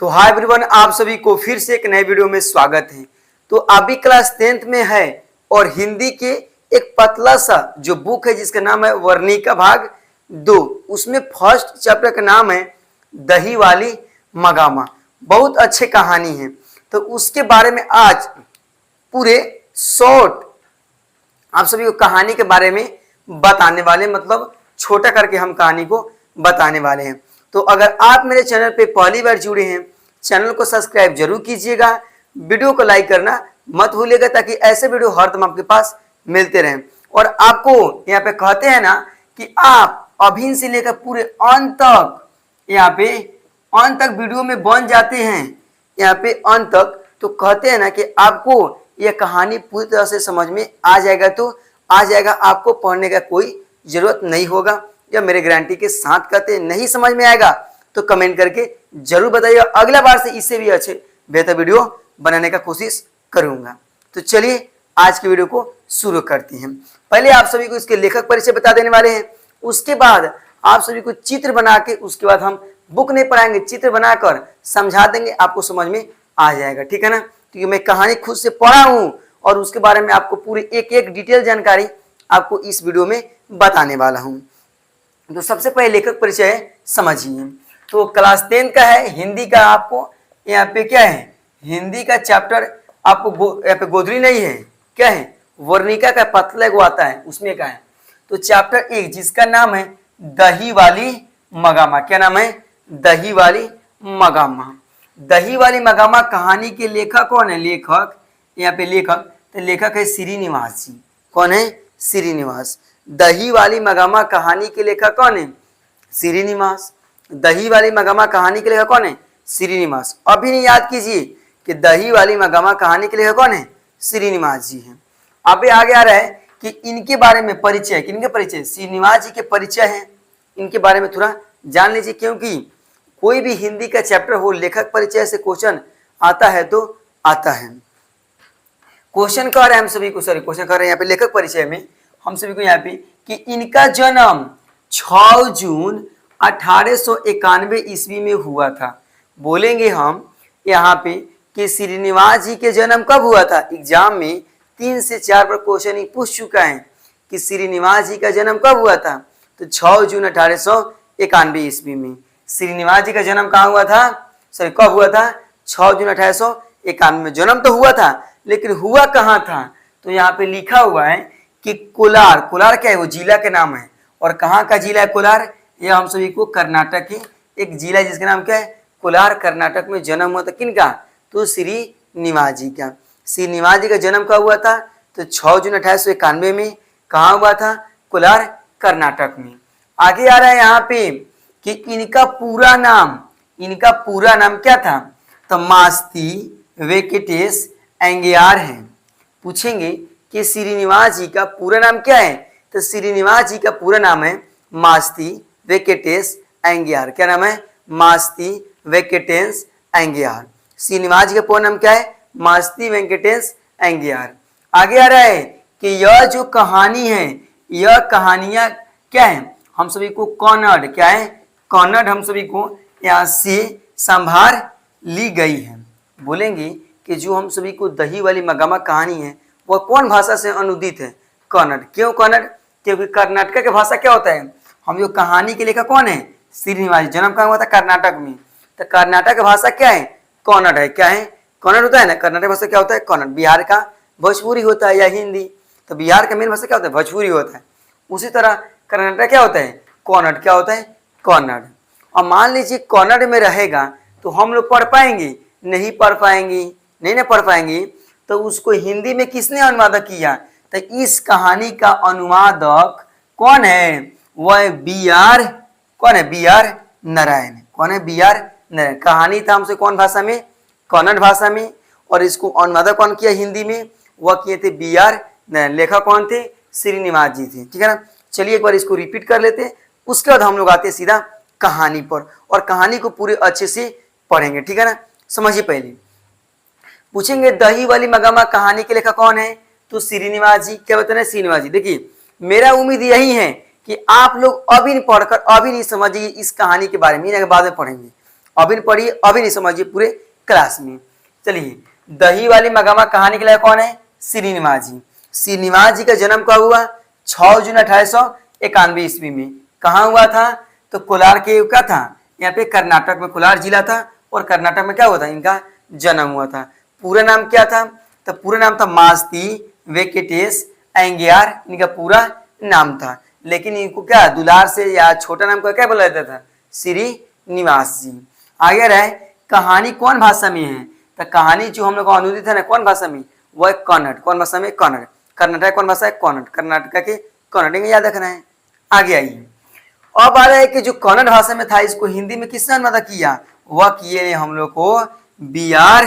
तो hi everyone, आप सभी को फिर से एक नए वीडियो में स्वागत है। तो अभी क्लास 10th में है और हिंदी के एक पतला सा जो बुक है जिसका नाम है वर्णिका भाग 2, उसमें फर्स्ट चैप्टर का नाम है दही वाली मगामा। बहुत अच्छे कहानी है, तो उसके बारे में आज पूरे शॉर्ट आप सभी को कहानी के बारे में बताने वाले, मतलब छोटा करके हम कहानी को बताने वाले हैं। तो अगर आप मेरे चैनल पे पहली बार जुड़े हैं, चैनल को सब्सक्राइब जरूर कीजिएगा, वीडियो को लाइक करना मत भूलिएगा ताकि ऐसे वीडियो हरदम आपके पास मिलते रहें। और आपको यहाँ पे कहते हैं ना कि आप अभी से लेकर पूरे अंत तक यहाँ पे अंत तक वीडियो में बन जाते हैं, यहाँ पे अंत तक, तो कहते हैं ना कि आपको यह कहानी पूरी तरह से समझ में आ जाएगा, तो आ जाएगा, आपको पढ़ने का कोई जरूरत नहीं होगा। या मेरे गारंटी के साथ कहते हैं नहीं समझ में आएगा तो कमेंट करके जरूर बताइएगा, अगला बार से इससे भी अच्छे बेहतर वीडियो बनाने का कोशिश करूंगा। तो चलिए आज की वीडियो को शुरू करते हैं। पहले आप सभी को इसके लेखक परिचय बता देने वाले हैं, उसके बाद आप सभी को चित्र बना के, उसके बाद हम बुक नहीं पढ़ाएंगे, चित्र बनाकर समझा देंगे, आपको समझ में आ जाएगा, ठीक है ना। क्योंकि मैं कहानी खुद से पढ़ा हूं और उसके बारे में आपको पूरी एक एक डिटेल जानकारी आपको इस वीडियो में बताने वाला हूं। तो सबसे पहले लेखक परिचय समझिए। तो क्लास 10 का है, हिंदी का आपको यहाँ पे क्या है, हिंदी का चैप्टर आपको यहाँ पे गोधरी नहीं है, क्या है, वर्णिका का पतला वो आता है, उसमें का है। तो चैप्टर 1 जिसका नाम है दही वाली मगामा। क्या नाम है? दही वाली मगामा। दही वाली मगामा कहानी के लेखक कौन है? लेखक यहाँ पे लेखक, तो लेखक है श्रीनिवास जी। कौन है? श्रीनिवास। दही वाली मगामा कहानी के लेखक कौन है? श्रीनिवास। दही वाली मगामा कहानी के लेखक कौन है? श्रीनिवास। अभी नहीं याद कीजिए कि दही वाली मगामा कहानी के लेखक कौन है? श्रीनिवास जी हैं। अभी आगे आ रहा है कि इनके बारे में परिचय, किनके परिचय? श्रीनिवास जी के परिचय हैं, इनके बारे में थोड़ा जान लीजिए, क्योंकि कोई भी हिंदी का चैप्टर हो लेखक परिचय से क्वेश्चन आता है तो आता है। क्वेश्चन कर रहे हैं हम सभी को, सॉरी क्वेश्चन कर रहे हैं यहाँ पे लेखक परिचय में हम सभी को यहाँ पे कि इनका जन्म 6 जून 1891 ईस्वी में हुआ था। बोलेंगे हम यहाँ पे कि श्रीनिवास जी के जन्म कब हुआ था? एग्जाम में 3 से 4 बार क्वेश्चन ही पूछ चुका है कि श्रीनिवास जी का जन्म कब हुआ था। तो 6 जून 1891 ईस्वी में श्रीनिवास जी का जन्म कहाँ हुआ था? सॉरी कब हुआ था? 6 जून 1891 में जन्म तो हुआ था, लेकिन हुआ कहाँ था? तो यहाँ पे लिखा हुआ है कि कोलार। कोलार क्या है? वो जिला के नाम है। और कहाँ का जिला है कोलार? यह हम सभी को कर्नाटक की एक जिला है जिसका नाम क्या है? कोलार। कर्नाटक में जन्म हुआ था किनका? तो श्रीनिवास जी का। श्रीनिवास जी का जन्म कब हुआ था? तो 6 जून 1891 में। कहाँ हुआ था? कोलार, कर्नाटक में। आगे आ रहा है यहाँ पे कि इनका पूरा नाम, इनका पूरा नाम क्या था? तो मास्ती वेंकटेश अयंगार है। पूछेंगे कि श्रीनिवास जी का पूरा नाम क्या है? तो श्रीनिवास जी का पूरा नाम है मास्ती वेंकटेश अयंगार। क्या नाम है? मास्ती वेंकटेश अयंगार। श्रीनिवास जी का पूरा नाम क्या है? मास्ती वेंकटेश अयंगार। आगे आ रहा है कि यह जो कहानी है, यह कहानियां क्या है? हम सभी को कन्नड़, क्या है? कन्नड़ हम सभी को यहाँ से संभार ली गई है। बोलेंगे कि जो हम सभी को दही वाली मगामा कहानी है वह कौन भाषा से अनुदित है? कन्नड़। क्यों कन्नड़? क्योंकि कर्नाटक की भाषा क्या होता है? हम जो कहानी के लेखक कौन है? श्रीनिवास। जन्म कहाँ हुआ था? कर्नाटक में। तो कर्नाटक की भाषा क्या है? कन्नड़ है। क्या है? कन्नड़ होता है ना। कर्नाटक भाषा क्या होता है? कन्नड़। बिहार का भोजपुरी होता है या हिंदी, तो बिहार का मेन भाषा क्या होता है? भोजपुरी होता है। उसी तरह कर्नाटक क्या होता है? कन्नड़। क्या होता है? कन्नड़। और मान लीजिए कन्नड़ में रहेगा तो हम लोग पढ़ पाएंगे? नहीं पढ़ पाएंगे, नहीं ना पढ़ पाएंगे। तो उसको हिंदी में किसने अनुवादक किया? तो इस कहानी का अनुवादक कौन है? वह बी.आर. कौन है? बी.आर. नारायण। कौन है? बी.आर. नारायण। कहानी था हमसे कौन भाषा में? कन्नड़ भाषा में। और इसको अनुवादक कौन किया हिंदी में? वह किए थे बी.आर. नारायण। लेखक कौन थे? श्रीनिवास जी थे, ठीक है ना। चलिए एक बार इसको रिपीट कर लेते हैं, उसके बाद हम लोग आते हैं सीधा कहानी पर और कहानी को पूरे अच्छे से पढ़ेंगे, ठीक है ना। समझिए, पहले पूछेंगे दही वाली मगामा कहानी के लेखक कौन है? तो श्रीनिवास जी। क्या बताना है? श्रीनिवास जी। देखिए मेरा उम्मीद यही है कि आप लोग अभी नहीं पढ़कर अभी नहीं समझिए इस कहानी के बारे में, बाद में पढ़ेंगे। अभी नहीं पढ़िए, अभी नहीं समझिए पूरे क्लास में। चलिए, दही वाली मगामा कहाँ निकला है, कौन है, श्रीनिवास जी। श्रीनिवास जी का जन्म कब हुआ, 6 जून 1891 ईस्वी में। कहाँ हुआ था, तो कोलार के क्या था, यहाँ पे कर्नाटक में कोलार जिला था, और कर्नाटक में क्या हुआ था, इनका जन्म हुआ था। पूरा नाम क्या था, तो पूरा नाम था मास्ती वेंकटेश अयंगार, इनका पूरा नाम था। लेकिन इनको क्या दुलार से या छोटा नाम को क्या बोला जाता था, श्रीनिवास जी। आगे रहे, कहानी कौन भाषा में है, तो कहानी जो हम लोग को अनुदित है ना कौन भाषा में, वो है कन्नड़। कौन भाषा में, कन्नड़। कर्नाटक कौन भाषा है, कन्नड़। कर्नाटक के कन्नड़ में याद रखना है। आगे आइए, अब आ रहा है कि जो कन्नड़ भाषा में था इसको हिंदी में किसने अनुवाद किया, वह किए हम लोग को बी आर,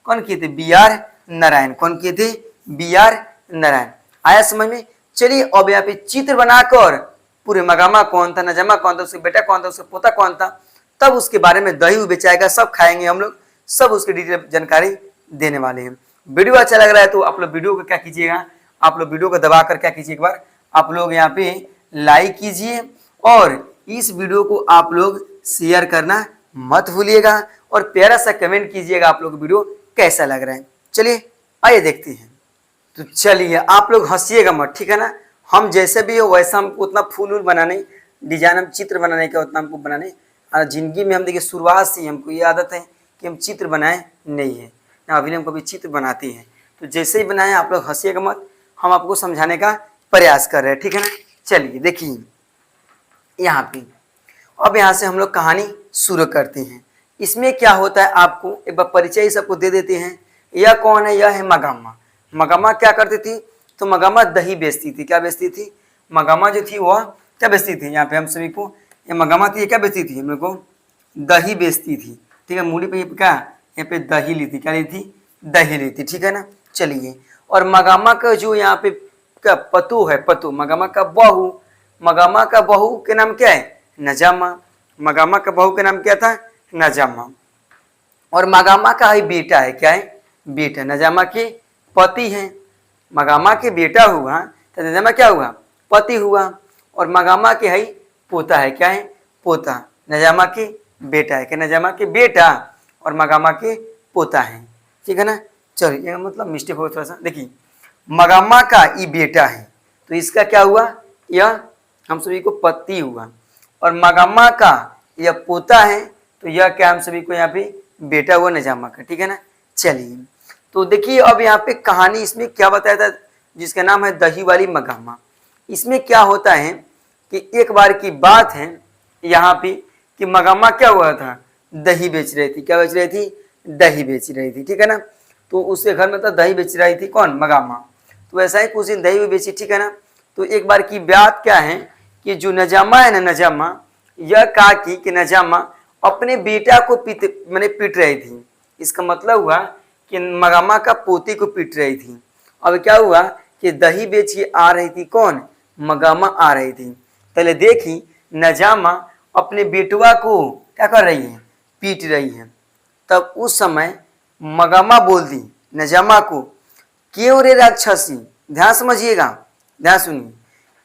कौन किए थे, बी आर नारायण। कौन किए थे, बी आर नारायण। आया समझ में। चलिए, अब यहाँ पे चित्र बनाकर पूरे मगामा कौन था, नजामा कौन था, उसके बेटा कौन था, उसका पोता कौन था, तब उसके बारे में दही बेचाएगा, सब खाएंगे हम लोग, सब उसकी डिटेल जानकारी देने वाले हैं। वीडियो अच्छा लग रहा है तो आप लोग वीडियो को क्या कीजिएगा, आप लोग वीडियो को दबाकर क्या कीजिए, एक बार आप लोग यहाँ पे लाइक कीजिए, और इस वीडियो को आप लोग शेयर करना मत भूलिएगा, और प्यारा सा कमेंट कीजिएगा आप लोग वीडियो कैसा लग रहा है। चलिए आइए देखते हैं। तो चलिए, आप लोग हंसिएगा मत, ठीक है ना। हम जैसे भी हो वैसा हमको उतना फूल वूल बनाने, डिजाइन हम चित्र बनाने का उतना हमको बनाने, और जिंदगी में हम देखिए शुरुआत से ही हमको ये आदत है कि हम चित्र बनाए नहीं है ना, अभी हम कभी चित्र बनाते हैं। तो जैसे ही बनाए आप लोग हंसिएगा मत, हम आपको समझाने का प्रयास कर रहे हैं, ठीक है ना। चलिए देखिए यहाँ पे, अब यहाँ से हम लोग कहानी शुरू करते हैं। इसमें क्या होता है, आपको एक बार परिचय सबको दे देते हैं। यह कौन है, यह है मगामा। मगामा क्या करती थी, तो मगामा दही बेचती थी। क्या बेचती थी, मगामा जो थी वह क्या बेचती थी, यहाँ पे हम सभी को ये मगामा थी, ये क्या बेचती थी, हम लोग को दही बेचती थी, ठीक है। मूली पे क्या, यहाँ पे दही ली थी, क्या ली थी, दही ली थी, ठीक है ना। चलिए, और मगामा का जो यहाँ पे क्या पतु है, पतु मगामा का बहू, मगामा का बहू के नाम क्या है, नजामा। मगामा का बहू के नाम क्या था, नजामा। और मगामा का ही बेटा है, क्या है, बेटा। नजामा के पति है, मगामा के बेटा हुआ तो नजामा क्या हुआ, पति हुआ। और मगामा के है पोता है, क्या है, पोता। नजामा के बेटा है, क्या, नजामा के बेटा और मगामा के पोता है, ठीक है ना। चलिए, मतलब मिस्टेक हो थोड़ा सा, देखिए मगामा का ये बेटा है तो इसका क्या हुआ, यह हम सभी को पति हुआ। और मगामा का यह पोता है तो यह क्या हम सभी को यहाँ पे बेटा हुआ नजामा का, ठीक है ना। चलिए, तो देखिए अब यहाँ पे कहानी इसमें क्या बताया था, जिसका नाम है दही वाली मगामा। इसमें क्या होता है कि एक बार की बात है यहाँ पे कि मगामा क्या हुआ था, दही बेच रही थी। क्या बेच रही थी, दही बेच रही थी, ठीक है ना। तो उसके घर में तो दही बेच रही थी कौन, मगामा। तो ऐसा ही कुछ दिन दही भी बेची, ठीक है ना। तो एक बार की बात क्या है कि जो नजामा है ना, नजामा यह कहा कि नजामा अपने बेटा को पीट रही थी। इसका मतलब हुआ कि मगामा का पोती को पीट रही थी। अब क्या हुआ कि दही बेच के आ रही थी कौन, मगामा आ रही थी। पहले देखी नजामा अपने बेटुआ को क्या कर रही है, पीट रही है। तब उस समय मगामा बोल दी नजामा को, क्यों रे राक्षसी, ध्यान समझिएगा, ध्यान सुनिए,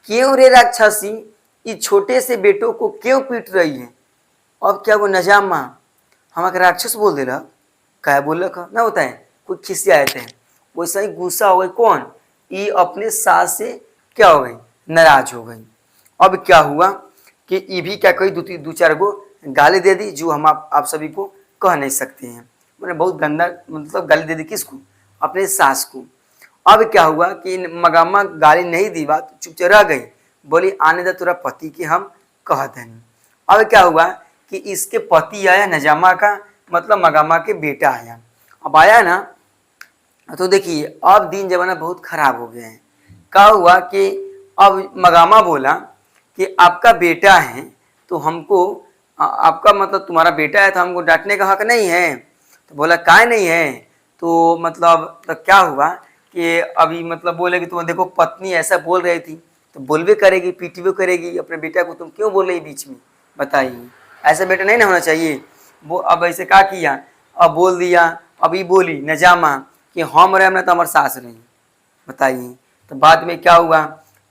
क्यों रे राक्षसी, इस छोटे से बेटों को क्यों पीट रही है। अब क्या वो नजामा हमारे राक्षस बोल दे रहा, क्या बोल रखा ना होता है, कुछ खिस्से आए थे, वैसा ही गुस्सा हो गई कौन, ये अपने सास से क्या हो गई, नाराज हो गई। अब क्या हुआ कि ये भी क्या कही, दो चार गो गाली दे दी, जो हम आप सभी को कह नहीं सकते हैं। मैंने बहुत गंदा मतलब गाली दे दी, किसको, अपने सास को। अब क्या हुआ कि मगामा गाली नहीं दी, बात चुपचाप रह गई, बोली आने दे तेरा पति की हम कह दें। अब क्या हुआ कि इसके पति आया नजामा का, मतलब मगामा के बेटा आया। अब आया ना, तो देखिए अब दिन जमाना बहुत खराब हो गया है। क्या हुआ कि अब मगामा बोला कि आपका बेटा है तो हमको, आपका मतलब तुम्हारा बेटा है तो हमको डांटने का हक नहीं है। तो बोला काय नहीं है, तो मतलब तो क्या हुआ कि अभी मतलब बोले कि तुम देखो पत्नी ऐसा बोल रही थी तो बोलवे करेगी, पीटवे करेगी अपने बेटा को, तुम क्यों बोल रही बीच में, बताइए, ऐसा बेटा नहीं ना होना चाहिए। वो अब ऐसे क्या किया, अब बोल दिया, अभी बोली नजामा कि हम रहे ना तो हमारे सास रही, बताइए। तो बाद में क्या हुआ,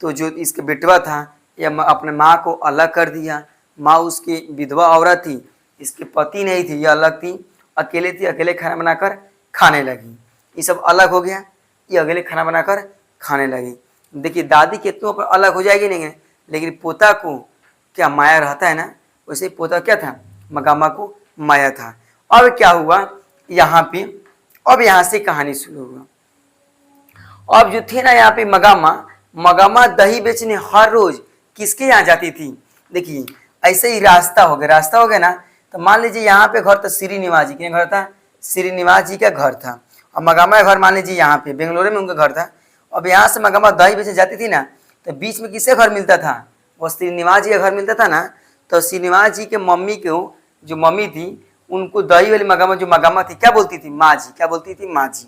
तो जो इसके बेटवा था यह अपने माँ को अलग कर दिया। माँ उसकी विधवा औरत थी इसके पति नहीं थी, ये अलग थी, अकेले थी, अकेले खाना बनाकर खाने लगी। ये सब अलग हो गया, ये अकेले खाना बनाकर खाने लगी। देखिए दादी कितनों पर अलग हो जाएगी नहीं, लेकिन पोता को क्या माया रहता है ना, वैसे ही पोता क्या था, मगामा को माया था। अब क्या हुआ यहाँ पे, अब यहाँ से कहानी शुरू हुआ। अब जो थे ना यहाँ पे मगामा दही बेचने हर रोज किसके यहाँ जाती थी। देखिए ऐसे ही रास्ता हो गया ना, तो मान लीजिए यहाँ पे घर था श्रीनिवास जी का घर था, श्रीनिवास जी का घर था, और मगामा का घर मान लीजिए यहाँ पे बेंगलोर में उनका घर था। अब यहाँ से मगामा दही बेचने जाती थी ना, तो बीच में किसके घर मिलता था, वो श्रीनिवास जी का घर मिलता था ना। तो श्रीनिवास जी के मम्मी को, जो मम्मी थी, उनको दही वाली मगामा, जो मगामा थी, क्या बोलती थी, माँ जी। क्या बोलती थी, माँ जी।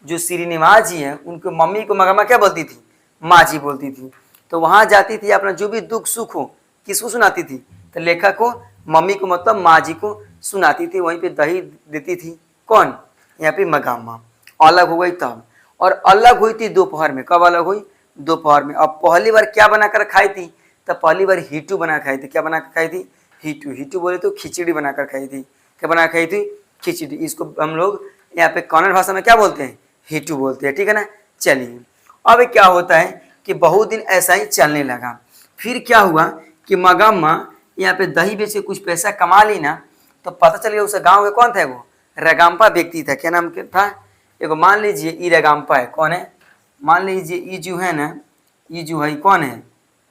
जो श्रीनिवास जी हैं उनको मम्मी को मगामा क्या बोलती थी, माँ जी बोलती थी। तो वहाँ जाती थी, अपना जो भी दुख सुख हो किसको सुनाती थी, तो लेखक को, मम्मी को मतलब माँ जी को सुनाती थी। वहीं पे दही देती थी कौन, यहाँ पे मगामा। अलग हो गई तब, और अलग हुई थी दोपहर में। कब अलग हुई, दोपहर में। अब पहली बार क्या बनाकर खाई थी, तब पहली बार हीटू बना खाई थी। क्या बना कर खाई थी, हीटू। हीटू बोले तो खिचड़ी बनाकर खाई थी। क्या बना खाई थी, खिचड़ी। इसको हम लोग यहाँ पे कन्नड़ भाषा में क्या बोलते हैं, हीटू बोलते हैं, ठीक है ना। चलिए अब क्या होता है कि बहुत दिन ऐसा ही चलने लगा। फिर क्या हुआ कि मगामा यहाँ पे दही बेच के कुछ पैसा कमा ली ना, तो पता चल गया उस गाँव के कौन था, वो रगाम्पा व्यक्ति था। क्या नाम था, एगो मान लीजिए ई रगाम्पा है। कौन है, मान लीजिए ई जो है ना, ई जो है कौन है,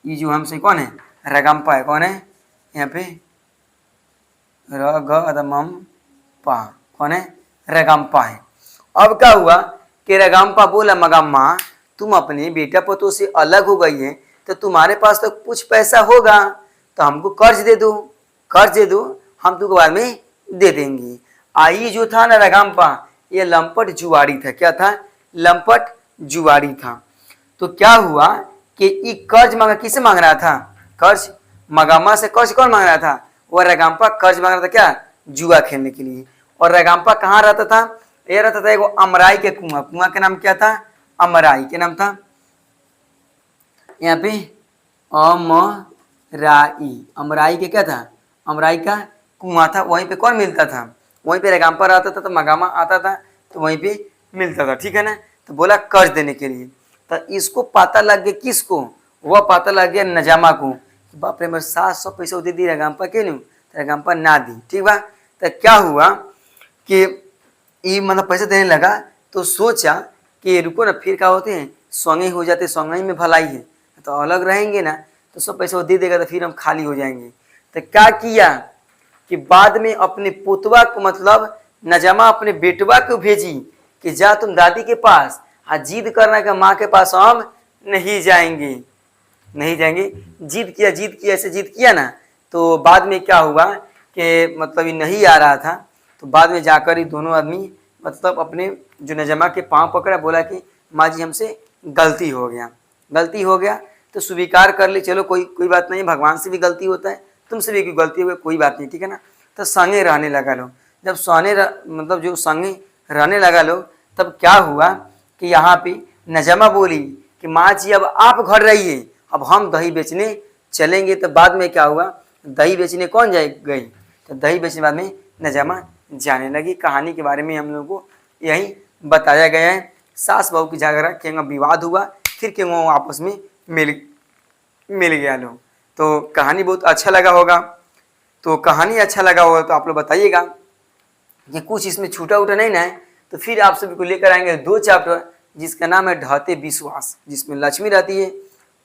ई जो हमसे कौन है, रगाम्पा है। कौन है यहाँ पे, रगम्पा, कौन है, रगाम्पा है। अब क्या हुआ कि रगाम्पा बोला मगामा तुम अपने बेटा पोतों से अलग हो गई है, तो तुम्हारे पास तो कुछ पैसा होगा, तो हमको कर्ज दे दो, हम तुमको बाद में दे देंगे। आई जो था ना रगाम्पा, ये लंपट जुआरी था। क्या था, लंपट जुआरी था। तो क्या हुआ कि ये कर्ज मांगा, किसे मांग रहा था, कर्ज मगामा से। कर्ज कौन मांग रहा था, वो रगाम्पा कर्ज मांग रहा था, क्या, जुआ खेलने के लिए। और रगाम्पा कहाँ रहता था, ये रहता था एगो अमराई के कुआं। कुआं का नाम क्या था, अमराई के नाम था यहाँ पे, अमराई के क्या था, अमराई का कुआं था। वहीं पे कौन मिलता था, वहीं पे रगाम्पा रहता था, तो मगामा आता था तो वहीं पे मिलता था, ठीक है ना। तो बोला कर्ज देने के लिए। तो इसको पता लग गया, किसको, वह पता लग गया नजामा को। बाप रे, मेरे 700 पैसा दे दी रगाम्पा के नहीं, रगाम्पा ना दी, ठीक बा। तो क्या हुआ कि ये मतलब पैसा देने लगा, तो सोचा कि रुको ना, फिर क्या होते हैं, संगे हो जाते, संगे में भलाई है, तो अलग रहेंगे ना, तो सब पैसा वो दे देगा, तो फिर हम खाली हो जाएंगे। तो क्या किया कि बाद में अपने पुतवा को, मतलब नजामा अपने बेटवा को भेजी कि जा तुम दादी के पास, हाँ जिद करना कि माँ के पास हम नहीं जाएंगे, जिद किया, ऐसे जिद किया ना। तो बाद में क्या हुआ कि मतलब ये नहीं आ रहा था, तो बाद में जाकर ये दोनों आदमी मतलब अपने जो नजामा के पाँव पकड़ा, बोला कि माँ जी हमसे गलती हो गया, तो स्वीकार कर ली, चलो कोई बात नहीं, भगवान से भी गलती होता है, तुमसे भी गलती हुई, कोई बात नहीं, ठीक है ना। तो संगे रहने लगा लोग। जब मतलब जो संगे रहने लगा लोग, तब क्या हुआ कि यहाँ पे नजामा बोली कि माँ जी अब आप घर रहिए, अब हम दही बेचने चलेंगे। तो बाद में क्या हुआ, दही बेचने कौन गई, तो दही बेचने बाद में नजामा जाने लगी। कहानी के बारे में हम लोगों को यही बताया गया है। सास बहू की झगड़ा, क्या विवाद हुआ, फिर क्यों वो आपस में मिल गया लोग। तो कहानी बहुत अच्छा लगा होगा, तो कहानी अच्छा लगा होगा तो आप लोग बताइएगा कि कुछ इसमें छूटा उटा नहीं ना है। तो फिर आप सभी को लेकर आएंगे 2 चैप्टर, जिसका नाम है ढहते विश्वास, जिसमें लक्ष्मी रहती है।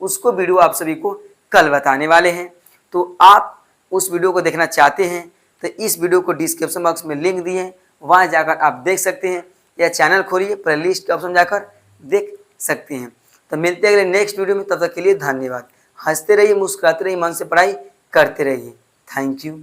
उसको वीडियो आप सभी को कल बताने वाले हैं। तो आप उस वीडियो को देखना चाहते हैं तो इस वीडियो को डिस्क्रिप्शन बॉक्स में लिंक दिए हैं, वहाँ जाकर आप देख सकते हैं, या चैनल खोलिए प्लेलिस्ट के ऑप्शन जाकर देख सकते हैं। तो मिलते हैं अगले नेक्स्ट वीडियो में, तब तक के लिए धन्यवाद। हंसते रहिए, मुस्कुराते रहिए, मन से पढ़ाई करते रहिए। Thank you.